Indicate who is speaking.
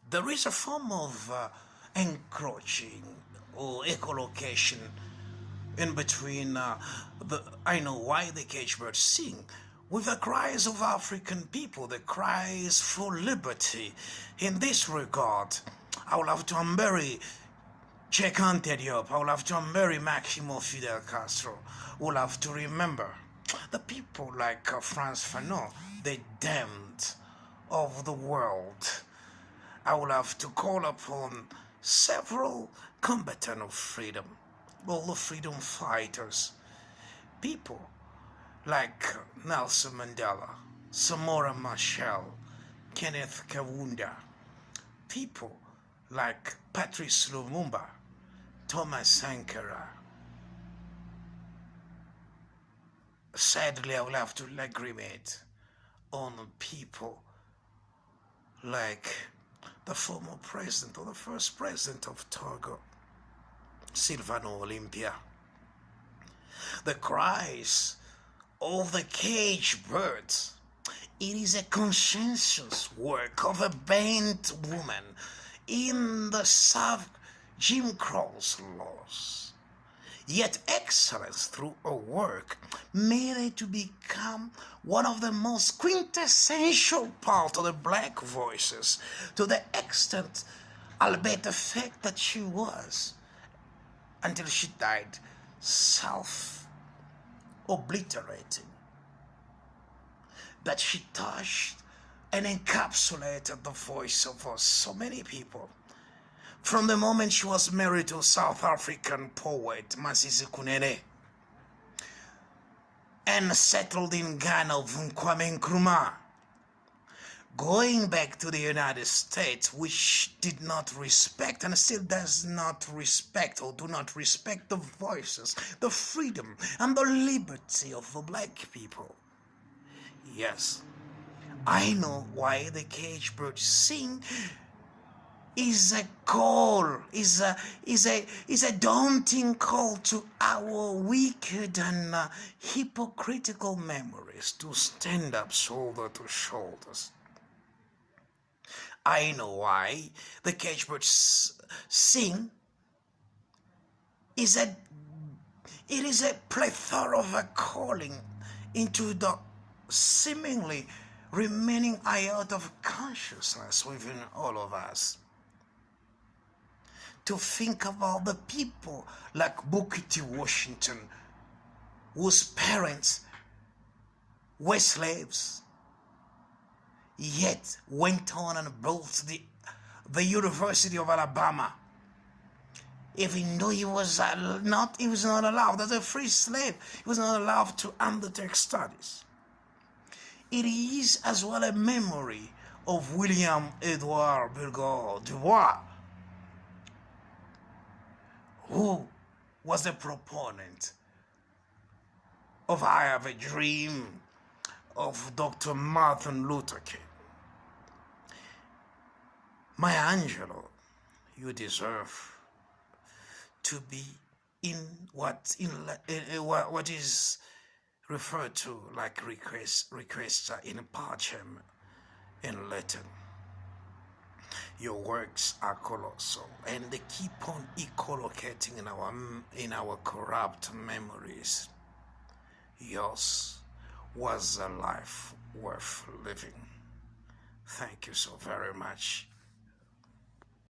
Speaker 1: There is a form of encroaching or echolocation in between I know why the cage birds sing with the cries of African people, the cries for liberty. In this regard, I will have to unbury Che Ante Diop, I will have to unbury Maximo Fidel Castro. We'll have to remember the people like Frantz Fanon, the damned of the world. I will have to call upon several combatants of freedom, all the freedom fighters, people like Nelson Mandela, Samora Machel, Kenneth Kaunda, people like Patrice Lumumba, Thomas Sankara. Sadly, I will have to lagrimmate on people like the former president or the first president of Togo, Silvano Olympia. The cries of the cage birds. It is a conscientious work of a band woman in the South Jim Crow's laws. Yet excellence through her work made it to become one of the most quintessential part of the black voices, to the extent, albeit the fact that she was, until she died, self-obliterating. That she touched and encapsulated the voice of so many people. From the moment she was married to South African poet Masisi Kunene and settled in Ghana with Kwame Nkrumah, going back to the United States, which did not respect and still does not respect or do not respect the voices, the freedom and the liberty of the black people. Yes, I know why the cage birds sing is a call, is a daunting call to our wicked and hypocritical memories to stand up shoulder to shoulders. I know why the cage birds sing it is a plethora of a calling into the seemingly remaining iota of consciousness within all of us. To think about the people like Booker T. Washington, whose parents were slaves, yet went on and built the University of Alabama, even though he was not allowed as a free slave. He was not allowed to undertake studies. It is as well a memory of William Edward Burgo Dubois, who was a proponent of I Have a Dream of Dr. Martin Luther King. Maya Angelou, you deserve to be in what is referred to like request in pacem in Latin. Your works are colossal, and they keep on echolocating in our corrupt memories. Yours was a life worth living. Thank you so very much.